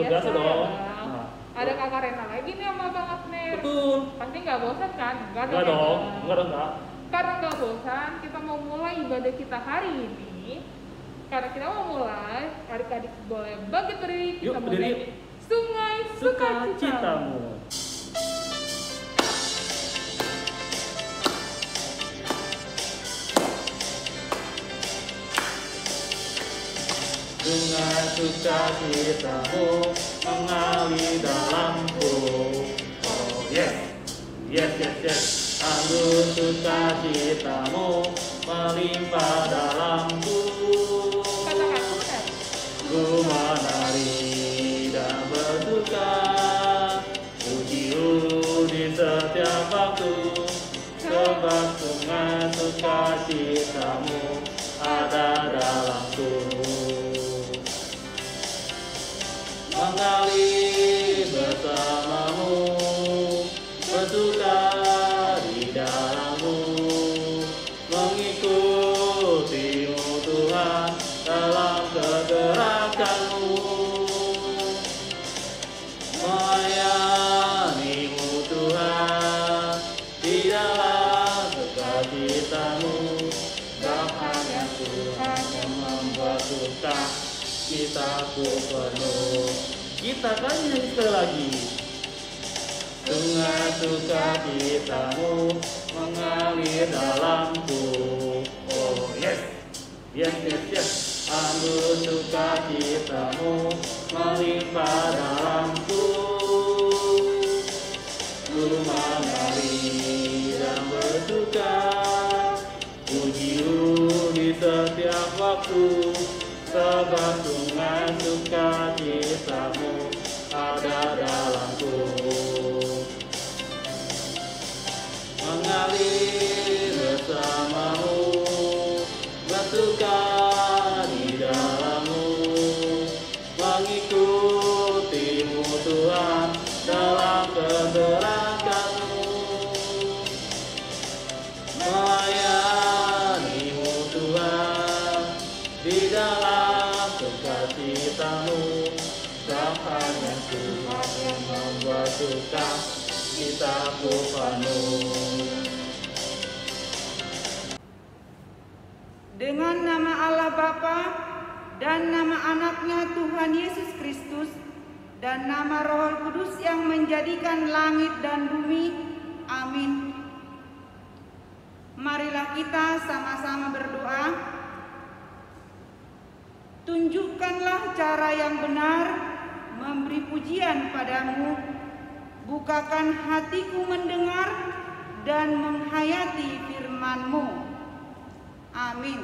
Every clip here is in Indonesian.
biasa dong. Nah, ada kakak Rena lagi nih sama Bang Abner. Betul. Pasti nggak bosan kan? Enggak dong. Karena nggak bosan, kita mau mulai ibadah kita hari ini. Karena kita mau mulai, adik-adik boleh bangkit berdiri. Yuk, Kita berdiri. mulai Sungai Sukacitamu. Sungai sukacitamu mengalir dalamku. Oh yes, yes yes yes. Anggur sukacitamu melimpah dalamku. Katakan benar. Ku menari dan bersuka, puji-mu di setiap waktu. Sebab sungai sukacitamu ada dalamku. Mengalir bersamamu, bersuka di dalammu, mengikutimu Tuhan dalam kegerakanmu, melayanimu Tuhan di dalam sukacitamu. Bahkan yang Tuhan yang membuat suka citaku penuh. Kita kan nyanyi sekali lagi. Sungai sukacitamu mengalir dalamku. Oh yes, yes yes yes. Anggur sukacitamu melimpah dalamku. Ku menari dan bersuka, puji-mu di setiap waktu. Sebab sungai sukacitamu ada dalamku. Mengalir bersamamu, bersuka di dalammu, mengikutimu Tuhan dalam kegerakanmu, melayanimu Tuhan di dalam sukacitamu. Bahkan yang Tuhan yang membuat suka citaku penuh. Dengan nama Allah Bapa dan nama anaknya Tuhan Yesus Kristus dan nama Roh Kudus yang menjadikan langit dan bumi. Amin. Marilah kita sama-sama berdoa. Tunjukkanlah cara yang benar memberi pujian padamu. Bukakan hatiku mendengar dan menghayati firman-Mu. Amin.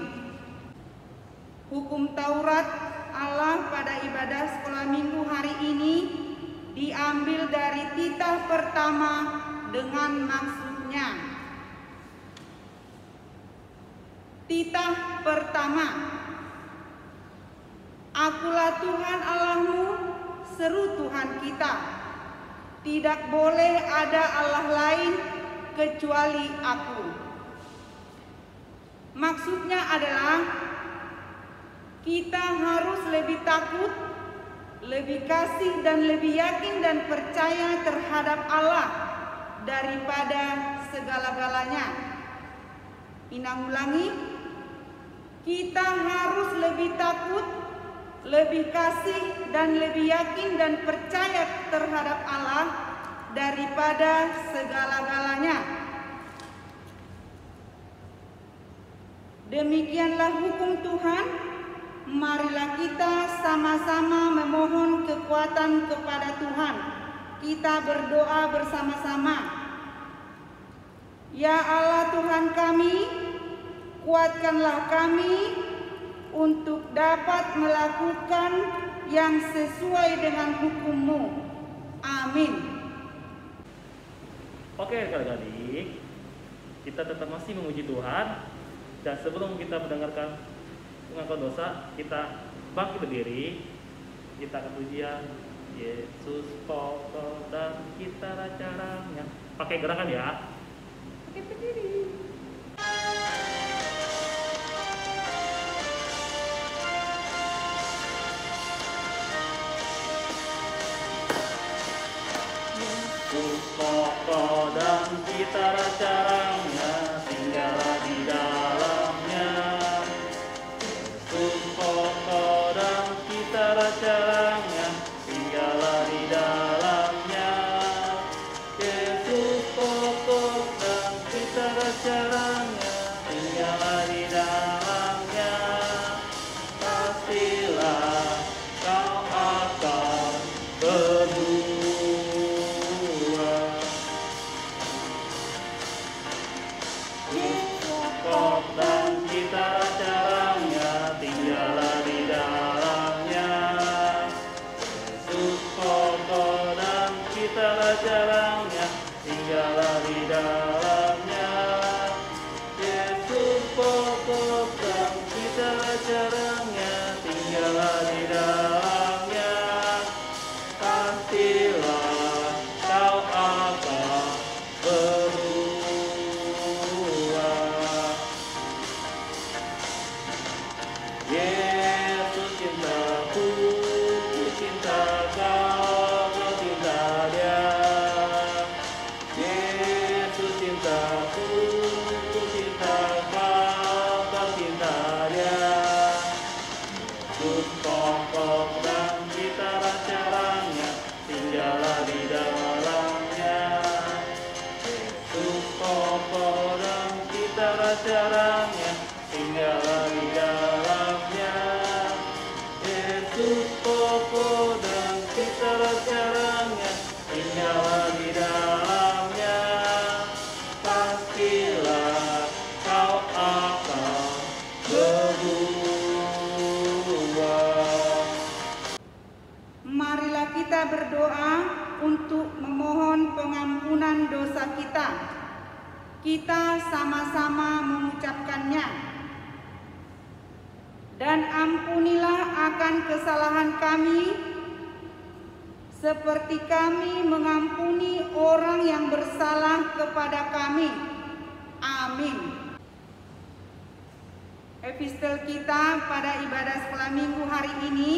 Hukum Taurat Allah pada ibadah sekolah minggu hari ini diambil dari titah pertama dengan maksudnya. Titah pertama. Akulah Tuhan Allahmu, seru Tuhan kita. Tidak boleh ada Allah lain kecuali aku. Maksudnya adalah kita harus lebih takut, lebih kasih dan lebih yakin dan percaya terhadap Allah daripada segala-galanya. Inang ulangi, kita harus lebih takut, lebih kasih dan lebih yakin dan percaya terhadap Allah daripada segala-galanya. Demikianlah hukum Tuhan. Marilah kita sama-sama memohon kekuatan kepada Tuhan. Kita berdoa bersama-sama. Ya Allah Tuhan kami, kuatkanlah kami untuk dapat melakukan yang sesuai dengan hukum-Mu. Amin. Oke adik-adik, kita tetap masih memuji Tuhan. Dan sebelum kita mendengarkan pengakuan dosa, kita bangkit berdiri. Kita akan pujian Yesus pokok dan kita caranya. Pakai gerakan ya. Bangkit berdiri. kokoh dan citra caranya, tinggallah di dalamnya. Yesus kokoh dan citra caranya, tinggallah di dalamnya. Yesus kokoh dan citra caranya, tinggallah di dalamnya. Pastilah kau akan berdua. Kokoh dan citra caranya, tinggallah di dalamnya. Yesus kokoh dan citra caranya, tinggallah di dalamnya. Yesus kokoh dan citra caranya, tinggallah di dalamnya. Pastilah kau akan berdua. Yesus cintaku, ku cinta kau, kau cinta dia. Yesus cintaku, ku cinta kau, kau cinta dia. Yesus kokoh dan citra caranya, tinggallah di dalamnya. Yesus kokoh dan citra caranya, tinggallah di dalamnya. Yesus kokoh dan citra caranya, tinggallah di dalamnya. Pastilah kau akan berdua. Marilah kita berdoa untuk memohon pengampunan dosa kita. Kita sama-sama mengucapkannya. Dan ampunilah akan kesalahan kami, seperti kami mengampuni orang yang bersalah kepada kami. Amin. Epistel kita pada ibadah sekolah minggu hari ini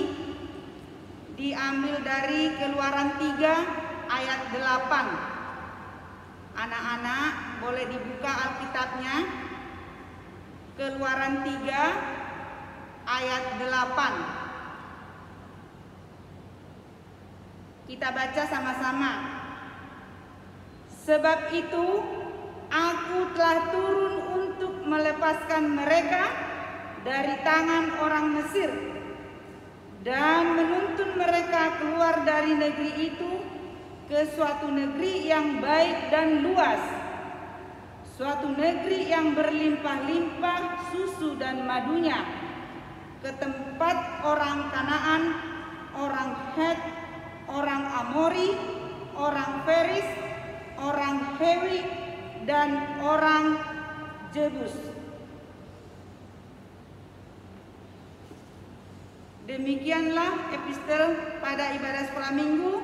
diambil dari Keluaran 3 ayat 8. Anak-anak boleh dibuka Alkitabnya. Keluaran 3 ayat 8. Kita baca sama-sama. Sebab itu aku telah turun untuk melepaskan mereka dari tangan orang Mesir dan menuntun mereka keluar dari negeri itu ke suatu negeri yang baik dan luas, suatu negeri yang berlimpah-limpah susu dan madunya, ke tempat orang Kanaan, orang Het, orang Amori, orang Feris, orang Hewi, dan orang Jebus. Demikianlah epistel pada ibadah sekolah minggu.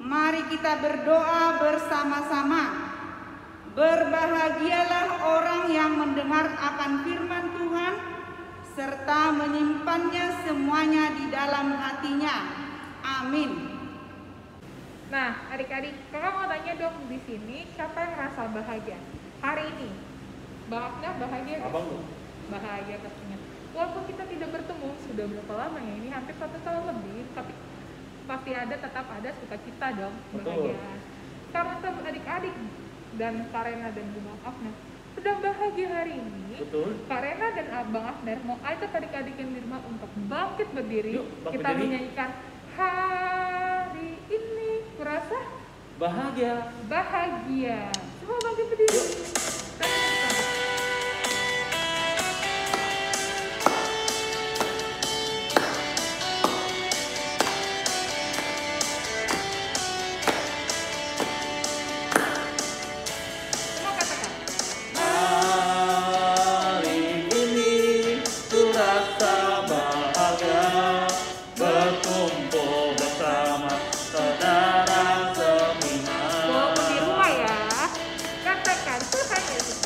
Mari kita berdoa bersama-sama. Berbahagialah orang yang mendengar akan firman Tuhan serta menyimpannya semuanya di dalam hatinya. Amin. Nah, adik-adik, kakak mau tanya dong, di sini siapa yang merasa bahagia hari ini? Bang Afna bahagia? Abang tuh. Bahagia pastinya. Walaupun kita tidak bertemu sudah berapa lama ya, ini hampir 1 tahun lebih, tapi pasti tetap ada sukacita dong, bahagia. Betul. Karena adik-adik dan Karena dan Bang Afna sedang bahagia hari ini. Betul. Karena dan Abang Afner mau ajak adik-adik yang di rumah untuk bangkit berdiri. Yuk, bangkit kita berdiri. menyanyikan hari ini kurasa bahagia. Semua bangkit berdiri. Semua katakan. Hari ini ku rasa bahagia berkumpul bersama saudara seiman. Walaupun di rumah ya, katakan Tuhan Yesus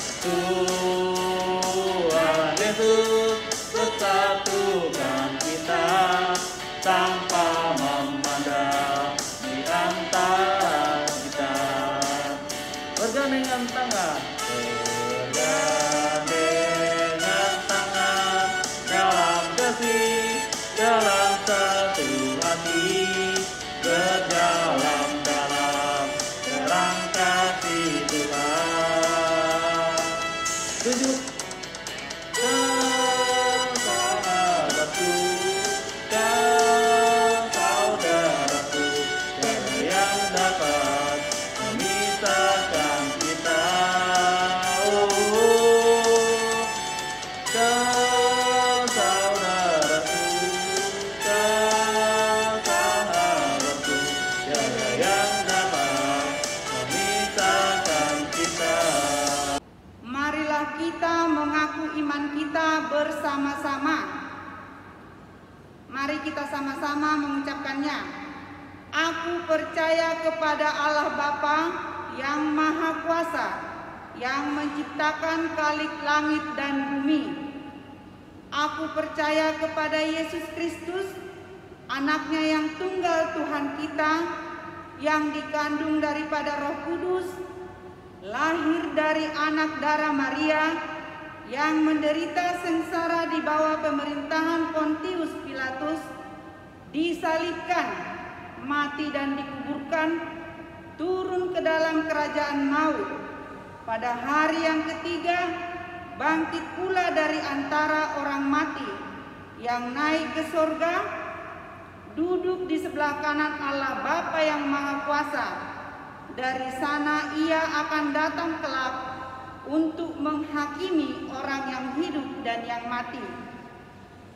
dapat memisahkan kita. Kau saudaraku, kau sahabatku, tiada yang dapat memisahkan kita. Marilah kita mengaku iman kita bersama-sama. Mari kita sama-sama mengucapkannya. Aku percaya kepada Allah Bapa yang Maha Kuasa, yang menciptakan kalik langit dan bumi. Aku percaya kepada Yesus Kristus, anaknya yang tunggal Tuhan kita, yang dikandung daripada Roh Kudus, lahir dari anak darah Maria, yang menderita sengsara di bawah pemerintahan Pontius Pilatus, disalibkan, mati dan dikuburkan, turun ke dalam kerajaan maut. Pada hari yang ketiga, bangkit pula dari antara orang mati, yang naik ke sorga, duduk di sebelah kanan Allah Bapa yang Maha Kuasa. Dari sana ia akan datang kelak untuk menghakimi orang yang hidup dan yang mati.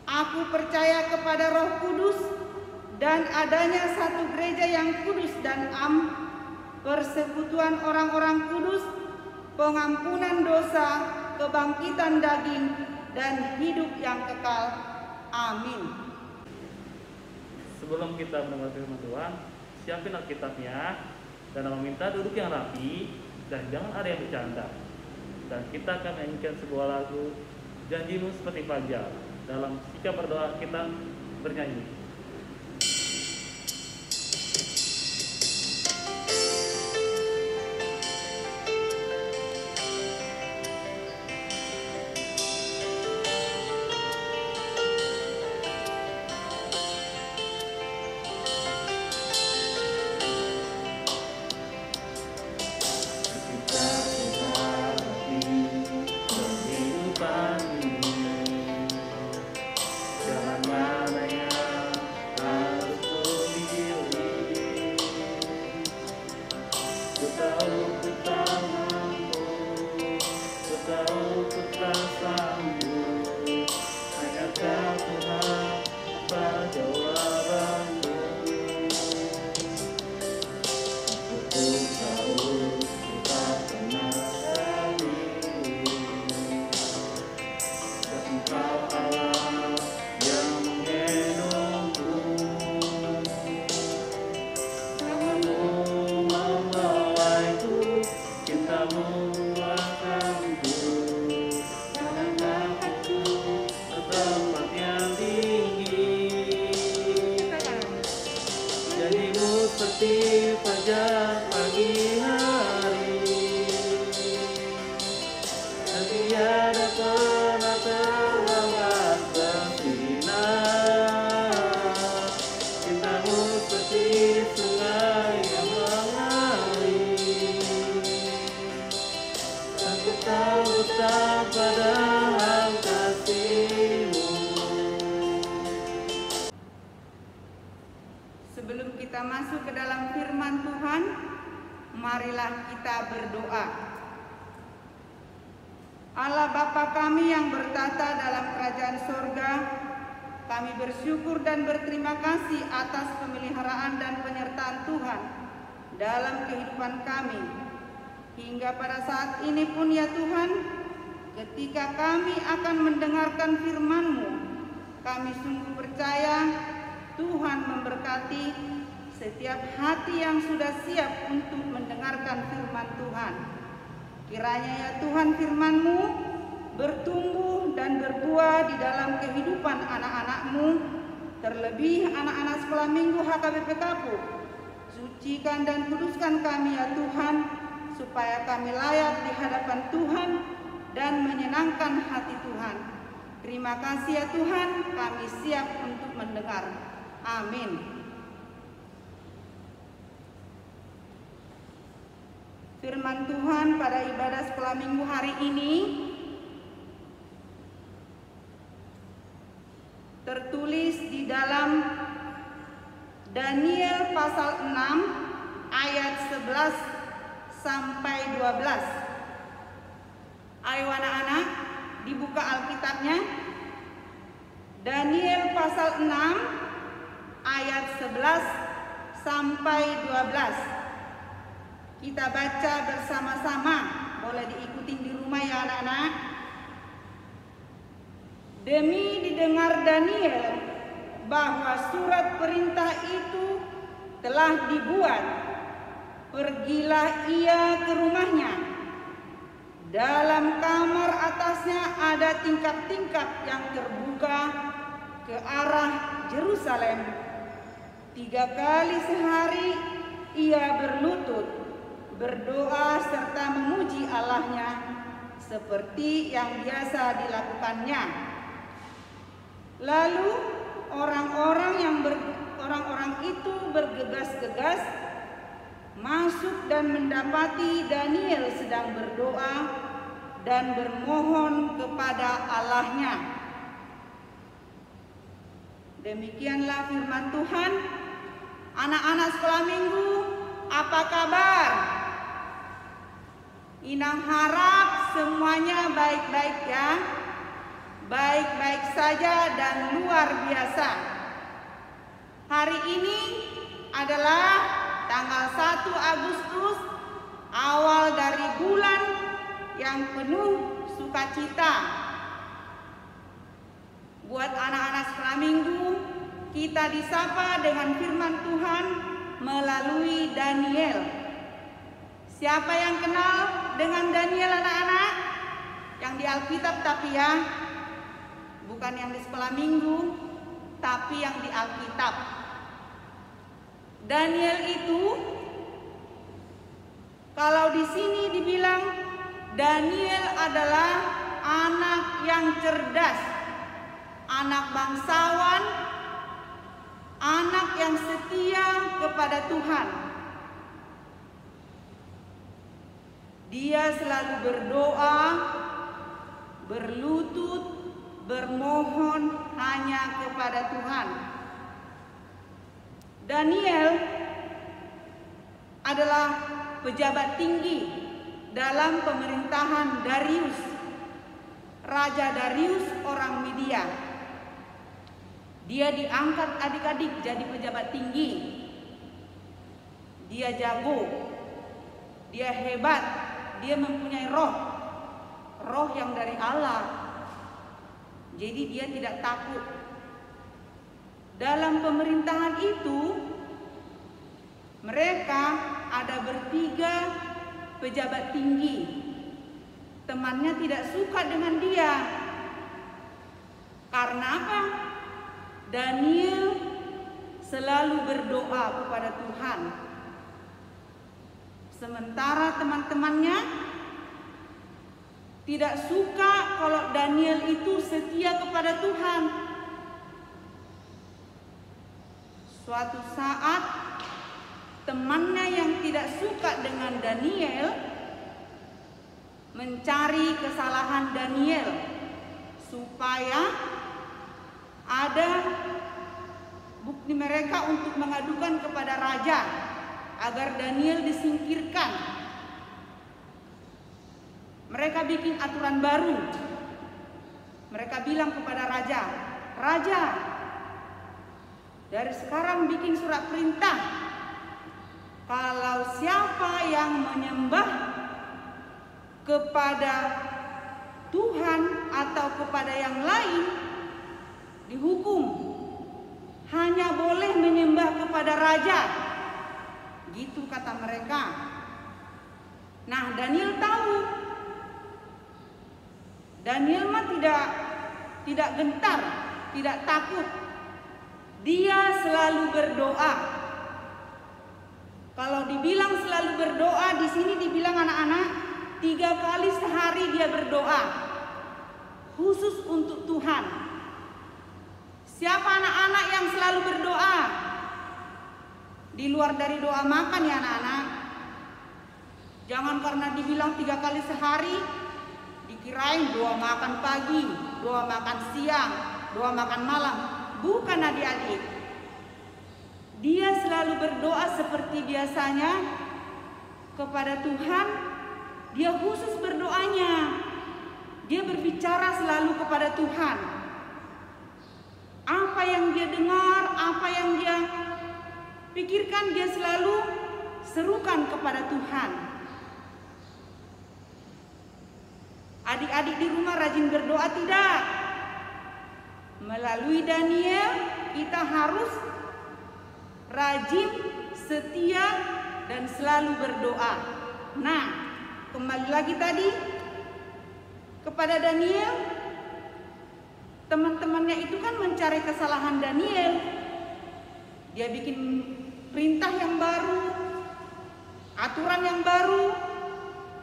Aku percaya kepada Roh Kudus dan adanya satu gereja yang kudus dan am, persekutuan orang-orang kudus, pengampunan dosa, kebangkitan daging, dan hidup yang kekal. Amin. Sebelum kita mendengar firman Tuhan, siapin Alkitabnya dan meminta duduk yang rapi dan jangan ada yang bercanda. Dan kita akan menyanyikan sebuah lagu Janjimu Seperti Fajar. Dalam sikap berdoa kita bernyanyi. Sebelum kita masuk ke dalam firman Tuhan, marilah kita berdoa. Allah Bapa kami yang bertata dalam kerajaan sorga, kami bersyukur dan berterima kasih atas pemeliharaan dan penyertaan Tuhan dalam kehidupan kami. Hingga pada saat ini pun ya Tuhan, ketika kami akan mendengarkan firman-Mu, kami sungguh percaya Tuhan memberkati setiap hati yang sudah siap untuk mendengarkan firman Tuhan. Kiranya ya Tuhan firman-Mu bertumbuh dan berbuah di dalam kehidupan anak-anak-Mu, terlebih anak-anak sekolah minggu HKBP Kapuk. Sucikan dan kuduskan kami ya Tuhan, supaya kami layak di hadapan Tuhan dan menyenangkan hati Tuhan. Terima kasih ya Tuhan, kami siap untuk mendengar. Amin. Firman Tuhan pada ibadah sekolah minggu hari ini tertulis di dalam Daniel pasal 6 ayat 11 sampai 12. Ayo anak-anak, dibuka Alkitabnya. Daniel pasal 6 ayat 11 sampai 12. Kita baca bersama-sama, boleh diikuti di rumah ya anak-anak. Demi didengar Daniel bahwa surat perintah itu telah dibuat, pergilah ia ke rumahnya. Dalam kamar atasnya ada tingkap-tingkap yang terbuka ke arah Yerusalem. 3 kali sehari ia berlutut, berdoa serta memuji Allahnya seperti yang biasa dilakukannya. Lalu orang-orang itu bergegas-gegas masuk dan mendapati Daniel sedang berdoa dan bermohon kepada Allahnya. Demikianlah firman Tuhan. Anak-anak sekolah minggu, apa kabar? Inang harap semuanya baik-baik ya. Baik-baik saja dan luar biasa. Hari ini adalah tanggal 1 Agustus, awal dari bulan yang penuh sukacita. Buat anak-anak sekolah minggu, kita disapa dengan firman Tuhan melalui Daniel. Siapa yang kenal dengan Daniel anak-anak? Yang di Alkitab tapi ya, bukan yang di sekolah minggu, tapi yang di Alkitab. Daniel itu, kalau di sini dibilang Daniel adalah anak yang cerdas, anak bangsawan, anak yang setia kepada Tuhan. Dia selalu berdoa, berlutut, bermohon hanya kepada Tuhan. Daniel adalah pejabat tinggi dalam pemerintahan Darius, Raja Darius orang Media. Dia diangkat adik-adik jadi pejabat tinggi. Dia jago, dia hebat, dia mempunyai roh yang dari Allah. Jadi dia tidak takut. Dalam pemerintahan itu, mereka ada bertiga pejabat tinggi. Temannya tidak suka dengan dia. Karena apa? Daniel selalu berdoa kepada Tuhan. Sementara teman-temannya tidak suka kalau Daniel itu setia kepada Tuhan. Suatu saat temannya yang tidak suka dengan Daniel mencari kesalahan Daniel supaya ada bukti mereka untuk mengadukan kepada raja agar Daniel disingkirkan. Mereka bikin aturan baru. Mereka bilang kepada raja, "Raja, dari sekarang bikin surat perintah. Kalau siapa yang menyembah kepada Tuhan atau kepada yang lain, dihukum. Hanya boleh menyembah kepada raja." Gitu kata mereka. Nah, Daniel tahu. Daniel mah tidak gentar, tidak takut. Dia selalu berdoa. Kalau dibilang selalu berdoa, di sini dibilang anak-anak 3 kali sehari dia berdoa. Khusus untuk Tuhan. Siapa anak-anak yang selalu berdoa? Di luar dari doa makan ya anak-anak. Jangan karena dibilang 3 kali sehari, dikirain doa makan pagi, doa makan siang, doa makan malam. Bukan adik-adik. Dia selalu berdoa seperti biasanya kepada Tuhan, dia khusus berdoanya. Dia berbicara selalu kepada Tuhan. Apa yang dia dengar, apa yang dia pikirkan, dia selalu serukan kepada Tuhan. Adik-adik di rumah rajin berdoa tidak? Melalui Daniel kita harus rajin, setia, dan selalu berdoa. Nah, kembali lagi tadi kepada Daniel, teman-temannya itu kan mencari kesalahan Daniel. Dia bikin perintah yang baru, aturan yang baru,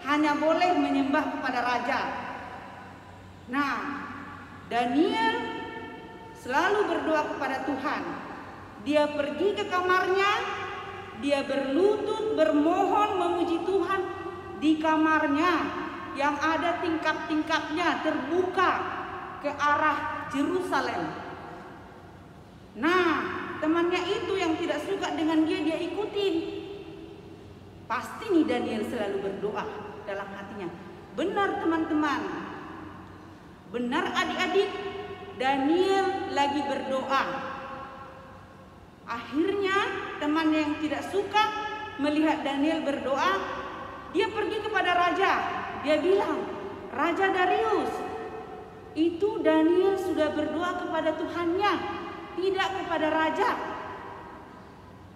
hanya boleh menyembah kepada raja. Nah, Daniel selalu berdoa kepada Tuhan. Dia pergi ke kamarnya, dia berlutut, bermohon, memuji Tuhan di kamarnya yang ada tingkap-tingkapnya terbuka ke arah Yerusalem. Nah, temannya itu yang tidak suka dengan dia ikutin. Pasti nih Daniel selalu berdoa dalam hatinya. Benar teman-teman, benar adik-adik, Daniel lagi berdoa. Akhirnya teman yang tidak suka melihat Daniel berdoa, dia pergi kepada raja. Dia bilang, Raja Darius, itu Daniel sudah berdoa kepada Tuhannya, tidak kepada raja.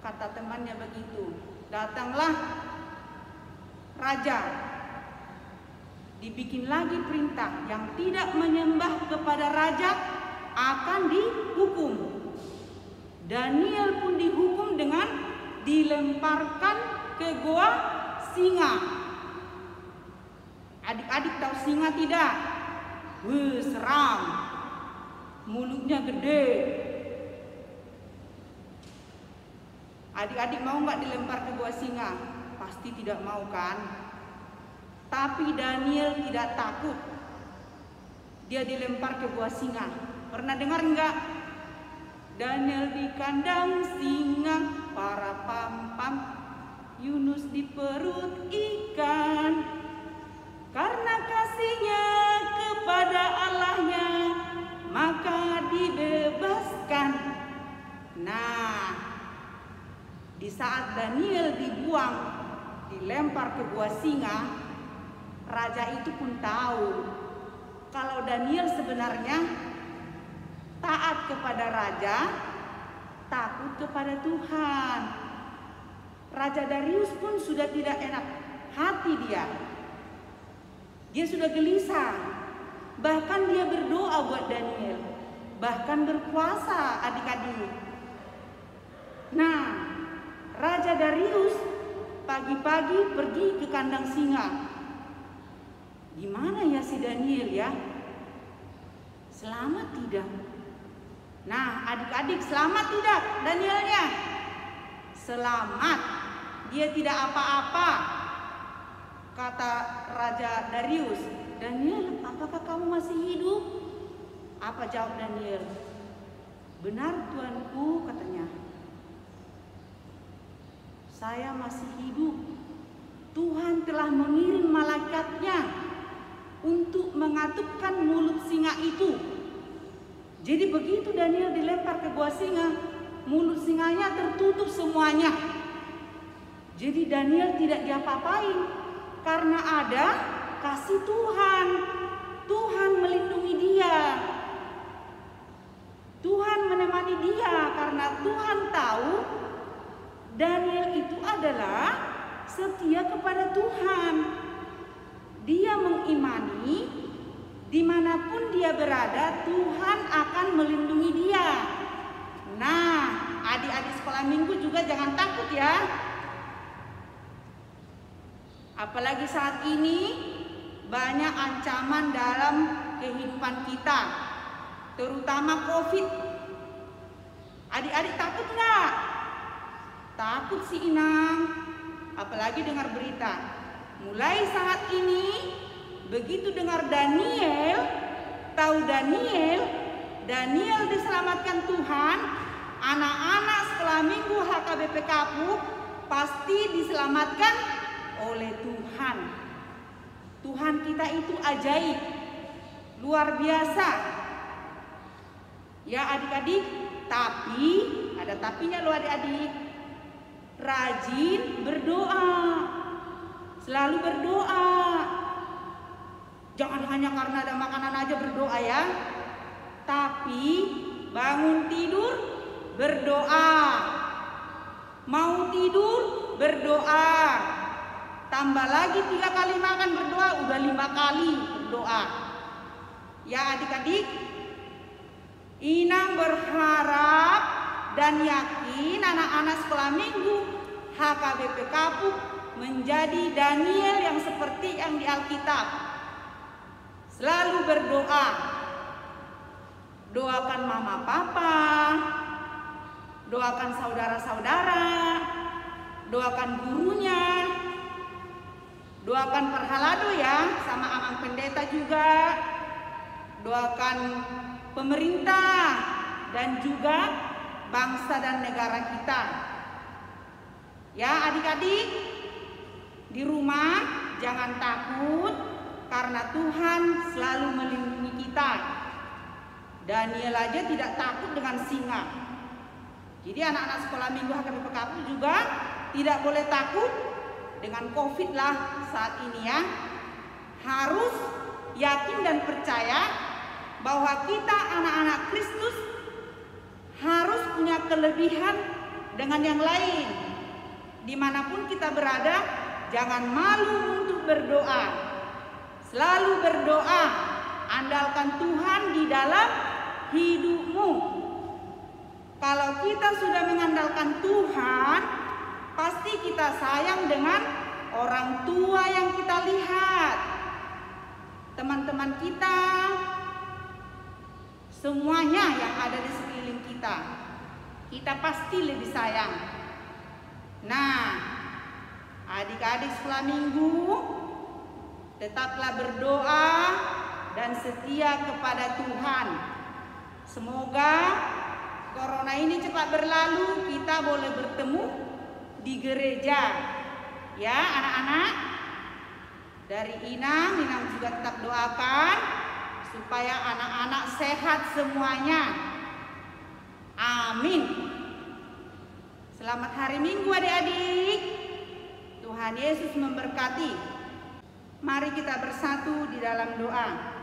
Kata temannya begitu. Datanglah raja. Dibikin lagi perintah, yang tidak menyembah kepada raja akan dihukum. Daniel pun dihukum dengan dilemparkan ke goa singa. Adik-adik tahu singa tidak? Seram. Mulutnya gede. Adik-adik mau nggak dilempar ke goa singa? Pasti tidak mau kan? Tapi Daniel tidak takut. Dia dilempar ke goa singa. Pernah dengar enggak? Daniel di kandang singa, para pam-pam, Yunus di perut ikan. Karena kasihnya kepada Allahnya, maka dibebaskan. Nah, di saat Daniel dibuang, dilempar ke goa singa, raja itu pun tahu kalau Daniel sebenarnya taat kepada raja, takut kepada Tuhan. Raja Darius pun sudah tidak enak hati dia. Dia sudah gelisah. Bahkan dia berdoa buat Daniel. Bahkan berpuasa adik-adik. Nah, Raja Darius pagi-pagi pergi ke kandang singa. Gimana ya si Daniel ya? Selamat tidak? Nah, adik-adik, selamat tidak Danielnya? Selamat. Dia tidak apa-apa. Kata Raja Darius, Daniel, apakah kamu masih hidup? Apa jawab Daniel? Benar Tuanku, katanya. Saya masih hidup. Tuhan telah mengirim malaikatnya untuk mengatupkan mulut singa itu. Jadi begitu Daniel dilempar ke goa singa, mulut singanya tertutup semuanya. Jadi Daniel tidak diapa-apain karena ada kasih Tuhan. Tuhan melindungi dia. Tuhan menemani dia karena Tuhan tahu Daniel itu adalah setia kepada Tuhan. Dia mengimani dimanapun dia berada, Tuhan akan melindungi dia. Nah, adik-adik sekolah minggu juga jangan takut ya. Apalagi saat ini banyak ancaman dalam kehidupan kita, terutama COVID. Adik-adik takut nggak? Takut sih Inang, apalagi dengar berita. Mulai saat ini, begitu dengar Daniel, tahu Daniel diselamatkan Tuhan, anak-anak sekolah minggu HKBP Kapuk pasti diselamatkan oleh Tuhan. Tuhan kita itu ajaib, luar biasa. Ya adik-adik, tapi ada tapinya loh adik-adik. Rajin berdoa, selalu berdoa. Jangan hanya karena ada makanan aja berdoa ya. Tapi bangun tidur berdoa, mau tidur berdoa, tambah lagi 3 kali makan berdoa, udah 5 kali berdoa. Ya adik-adik, Inang berharap dan yakin anak-anak sekolah minggu HKBP Kapuk menjadi Daniel yang seperti yang di Alkitab. Selalu berdoa. Doakan mama papa, doakan saudara-saudara, doakan gurunya, doakan Perhalado ya, sama Amang Pendeta juga, doakan pemerintah dan juga bangsa dan negara kita. Ya adik-adik, di rumah jangan takut karena Tuhan selalu melindungi kita. Daniel aja tidak takut dengan singa. Jadi anak-anak sekolah minggu HKBP Kapuk juga tidak boleh takut dengan COVID lah saat ini ya. Harus yakin dan percaya bahwa kita anak-anak Kristus harus punya kelebihan dengan yang lain. Dimanapun kita berada, jangan malu untuk berdoa. Selalu berdoa, andalkan Tuhan di dalam hidupmu. Kalau kita sudah mengandalkan Tuhan, pasti kita sayang dengan orang tua yang kita lihat, teman-teman kita, semuanya yang ada di sekeliling kita. Kita pasti lebih sayang. Nah, adik-adik sekolah minggu, tetaplah berdoa dan setia kepada Tuhan. Semoga corona ini cepat berlalu, kita boleh bertemu di gereja. Ya anak-anak, dari Inang juga tetap doakan supaya anak-anak sehat semuanya. Amin. Selamat hari Minggu adik-adik. Tuhan Yesus memberkati. Mari kita bersatu di dalam doa.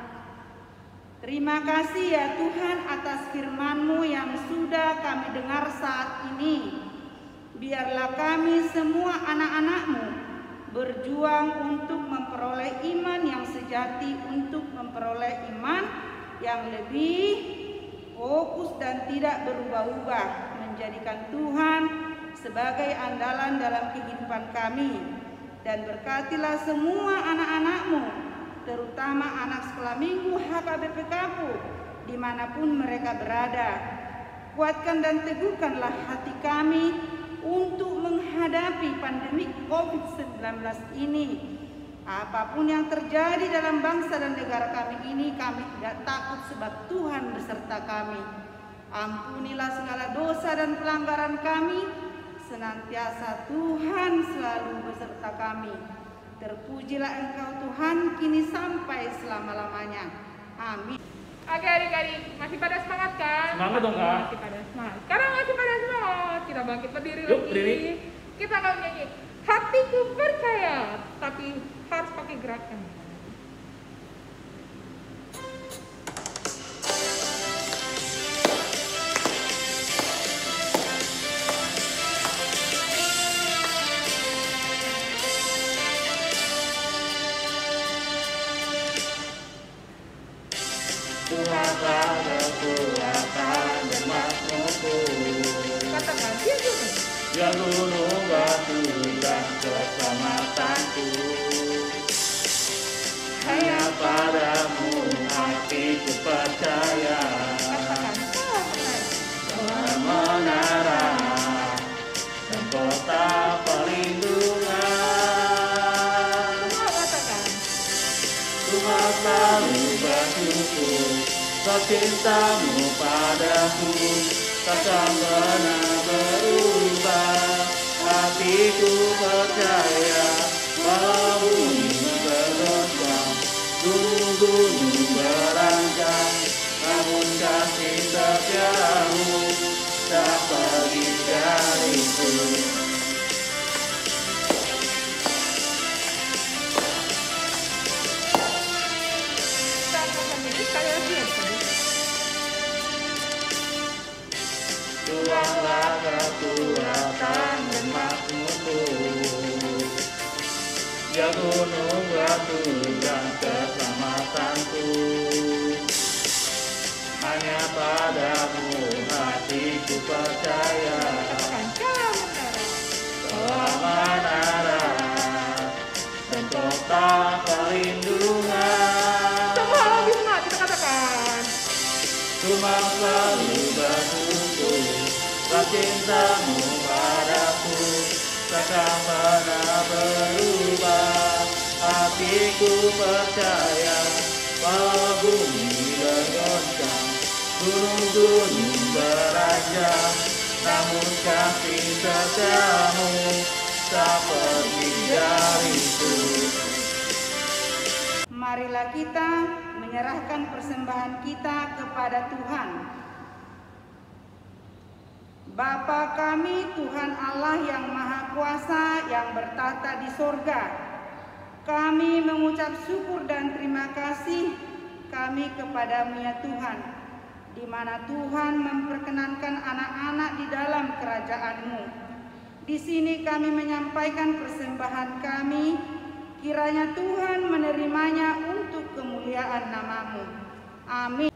Terima kasih ya Tuhan atas firman-Mu yang sudah kami dengar saat ini. Biarlah kami semua anak-anak-Mu berjuang untuk memperoleh iman yang sejati, untuk memperoleh iman yang lebih fokus dan tidak berubah-ubah, menjadikan Tuhan sebagai andalan dalam kehidupan kami. Dan berkatilah semua anak-anak-Mu, terutama anak sekolah minggu HKBP Kapuk, dimanapun mereka berada. Kuatkan dan teguhkanlah hati kami untuk menghadapi pandemi COVID-19 ini. Apapun yang terjadi dalam bangsa dan negara kami ini, kami tidak takut sebab Tuhan beserta kami. Ampunilah segala dosa dan pelanggaran kami, senantiasa Tuhan selalu beserta kami. Terpujilah Engkau Tuhan kini sampai selama-lamanya. Amin. Oke adik-adik, masih pada semangat kan? Semangat dong Kak. Masih pada semangat. Sekarang masih pada semangat. Kita bangkit berdiri Yuk, lagi. berdiri. Kita akan nyanyi Hatiku Percaya, tapi harus pakai gerakan. Tuhan pada kekuatan dan makhlukku. Katakan, dia dulu. Dia gunung batu dan keselamatanku. Hanya padamu hatiku percaya. Katakan, Tuhan menara dan kota perlindungan. semua katakan. Tuhan selalu bersyukur cintamu padaku, takkan pernah berubah. Hatiku percaya gunung beranjak, namun kasih setiamu tak pergi dariku. Tuhanlah kekuatan dan makmurku, Dia gunung batu dan keselamatanku. Hanya padamu hatiku percaya, keamanan dan kota perlindungan. Semua bisa kita katakan. Cuma selalu bersyukur atas cintamu padaku, takkan pernah berubah. Hatiku percaya bahwa bumi bergoncang, gunung-gunung beranjak, namun kasih setiamu tak pergi dariku. Marilah kita menyerahkan persembahan kita kepada Tuhan. Bapa kami, Tuhan Allah yang Maha Kuasa yang bertata di sorga, kami mengucap syukur dan terima kasih kami kepadamu ya Tuhan, di mana Tuhan memperkenankan anak-anak di dalam kerajaan-Mu. Di sini kami menyampaikan persembahan kami, kiranya Tuhan menerimanya untuk kemuliaan nama-Mu. Amin.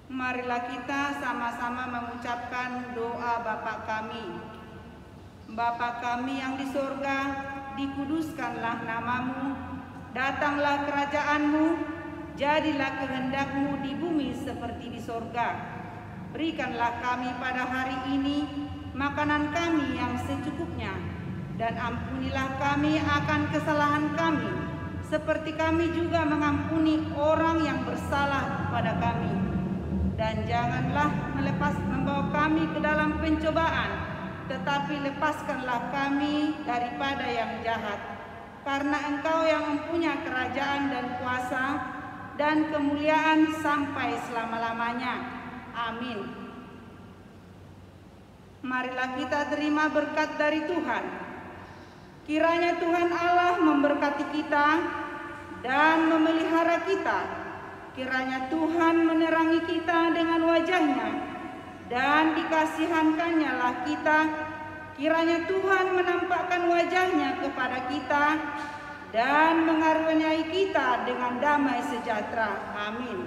Marilah kita sama-sama mengucapkan doa Bapa kami. Bapa kami yang di sorga, dikuduskanlah nama-Mu, datanglah kerajaan-Mu, jadilah kehendak-Mu di bumi seperti di sorga. Berikanlah kami pada hari ini makanan kami yang secukupnya, dan ampunilah kami akan kesalahan kami, seperti kami juga mengampuni orang yang bersalah kepada kami. Dan janganlah membawa kami ke dalam pencobaan, tetapi lepaskanlah kami daripada yang jahat. Karena Engkau yang mempunyai kerajaan dan kuasa dan kemuliaan sampai selama-lamanya. Amin. Marilah kita terima berkat dari Tuhan. Kiranya Tuhan Allah memberkati kita dan memelihara kita. Kiranya Tuhan menerangi kita dengan wajah-Nya dan dikasihankannya lah kita. Kiranya Tuhan menampakkan wajah-Nya kepada kita dan mengaruniai kita dengan damai sejahtera. Amin.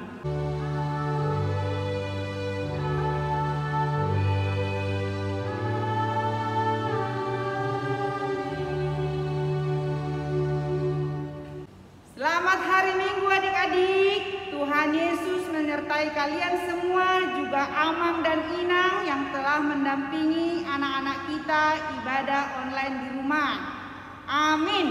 Selamat hari Minggu adik-adik. Tuhan Yesus menyertai kalian semua, juga Amang dan Inang yang telah mendampingi anak-anak kita ibadah online di rumah. Amin.